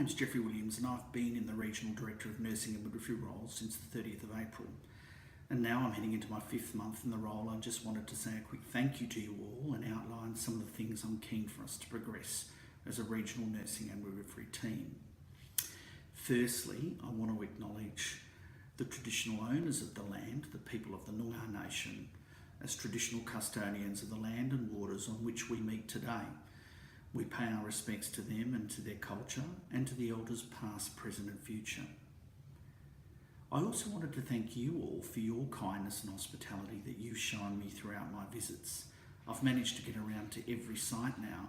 name's Jeffrey Williams and I've been in the Regional Director of Nursing and Midwifery role since the 30th of April. And now I'm heading into my 5th month in the role. I just wanted to say a quick thank you to you all and outline some of the things I'm keen for us to progress as a regional nursing and midwifery team. Firstly, I want to acknowledge the traditional owners of the land, the people of the Noongar Nation, as traditional custodians of the land and waters on which we meet today. We pay our respects to them and to their culture and to the elders past, present and future. I also wanted to thank you all for your kindness and hospitality that you've shown me throughout my visits. I've managed to get around to every site now,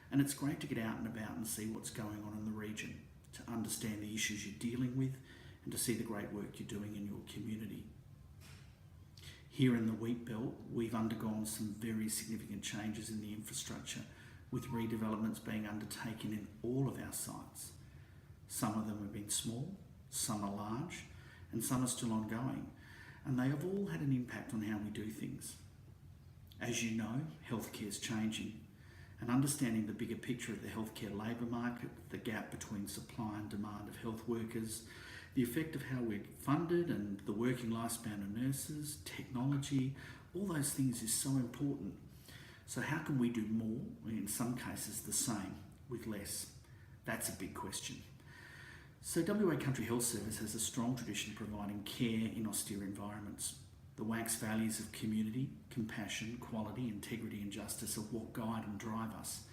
and it's great to get out and about and see what's going on in the region, to understand the issues you're dealing with and to see the great work you're doing in your community. Here in the Wheatbelt, we've undergone some very significant changes in the infrastructure, with redevelopments being undertaken in all of our sites. Some of them have been small, some are large, and some are still ongoing, and they have all had an impact on how we do things. As you know, healthcare is changing, and understanding the bigger picture of the healthcare labour market, the gap between supply and demand of health workers, the effect of how we're funded and the working lifespan of nurses, technology, all those things is so important. So how can we do more, in some cases the same, with less? That's a big question. So WA Country Health Service has a strong tradition of providing care in austere environments. The WAC's values of community, compassion, quality, integrity and justice are what guide and drive us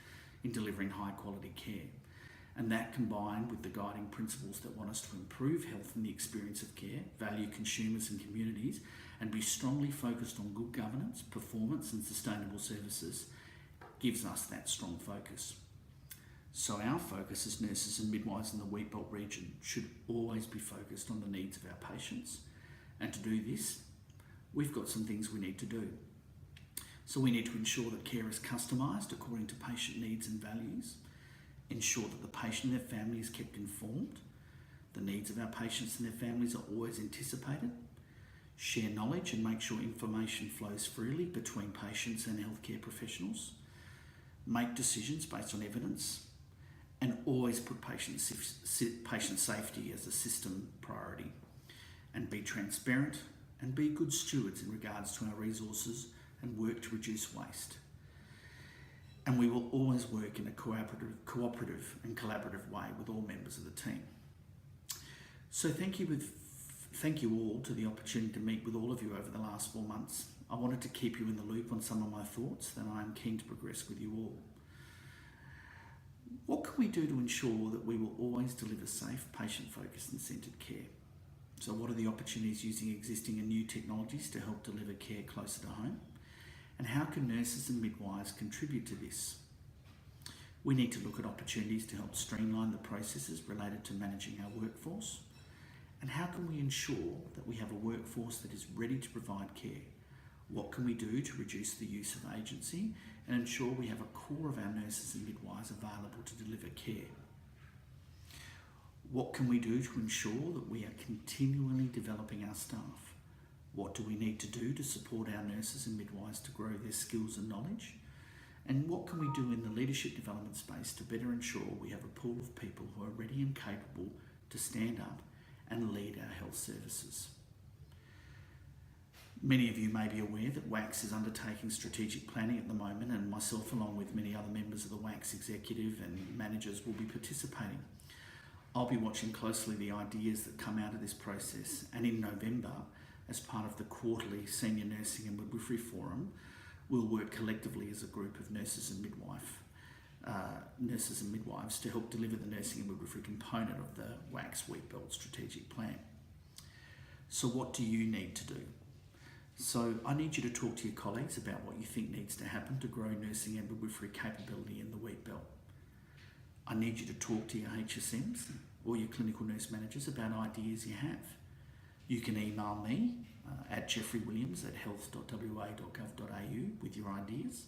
in delivering high quality care. And that combined with the guiding principles that want us to improve health and the experience of care, value consumers and communities, and be strongly focused on good governance, performance and sustainable services gives us that strong focus. So our focus as nurses and midwives in the Wheatbelt region should always be focused on the needs of our patients. And to do this, we've got some things we need to do. So we need to ensure that care is customised according to patient needs and values, ensure that the patient and their family is kept informed, the needs of our patients and their families are always anticipated, share knowledge and make sure information flows freely between patients and healthcare professionals, make decisions based on evidence, and always put patient safety as a system priority, and be transparent and be good stewards in regards to our resources and work to reduce waste. And we will always work in a cooperative and collaborative way with all members of the team. So thank you all to the opportunity to meet with all of you over the last 4 months. I wanted to keep you in the loop on some of my thoughts that I am keen to progress with you all. What can we do to ensure that we will always deliver safe, patient-focused and centred care? So what are the opportunities using existing and new technologies to help deliver care closer to home? And how can nurses and midwives contribute to this? We need to look at opportunities to help streamline the processes related to managing our workforce. And how can we ensure that we have a workforce that is ready to provide care? What can we do to reduce the use of agency and ensure we have a core of our nurses and midwives available to deliver care? What can we do to ensure that we are continually developing our staff? What do we need to do to support our nurses and midwives to grow their skills and knowledge? And what can we do in the leadership development space to better ensure we have a pool of people who are ready and capable to stand up and lead our health services? Many of you may be aware that WACS is undertaking strategic planning at the moment, and myself along with many other members of the WACS executive and managers will be participating. I'll be watching closely the ideas that come out of this process, and in November, as part of the quarterly Senior Nursing and Midwifery Forum, we'll work collectively as a group of nurses and midwives to help deliver the nursing and midwifery component of the WACS Wheatbelt strategic plan. So what do you need to do? So I need you to talk to your colleagues about what you think needs to happen to grow nursing and midwifery capability in the Wheatbelt. I need you to talk to your HSMs or your clinical nurse managers about ideas you have. You can email me at jeffreywilliams@health.wa.gov.au with your ideas.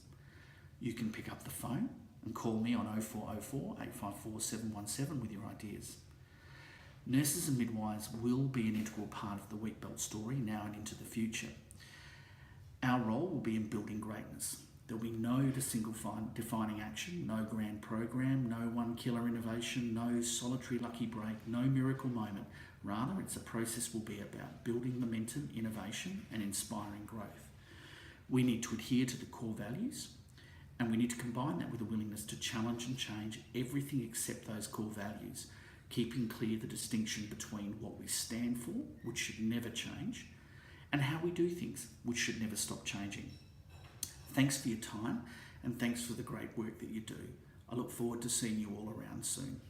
You can pick up the phone and call me on 0404 854 717 with your ideas. Nurses and midwives will be an integral part of the Wheatbelt story now and into the future. Our role will be in building greatness, There'll be no single defining action, no grand program, no one killer innovation, no solitary lucky break, no miracle moment. Rather, it's a process will be about building momentum, innovation, and inspiring growth. We need to adhere to the core values, and we need to combine that with a willingness to challenge and change everything except those core values, keeping clear the distinction between what we stand for, which should never change, and how we do things, which should never stop changing. Thanks for your time, and thanks for the great work that you do. I look forward to seeing you all around soon.